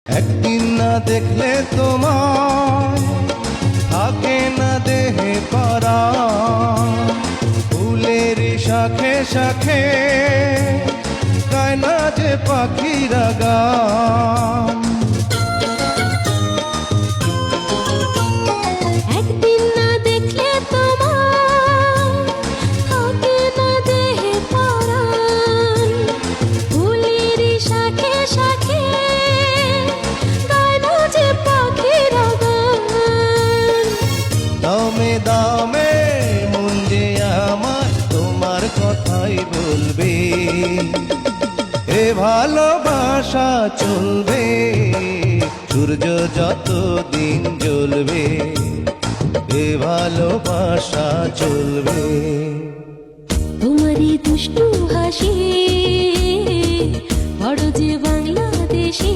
একদিন না দেখলে তোমার থাকে না দেহে পারা, ফুলের শাখে শাখে গায় না যে পাখিরা গান। একদিন না দেখলে তোমার থাকে না দেহে পরাণ, ফুলের শাখে শাখে গায় না যে পাখিরা গান। দামে দামে মন যে আমার তোমার কথাই বলবে, এ ভালোবাসা চলবে সূর্য যত দিন জ্বলবে, এ ভালোবাসা চলবে। তোমারই দুষ্টু হাসি বড় যে বাংলাদেশী,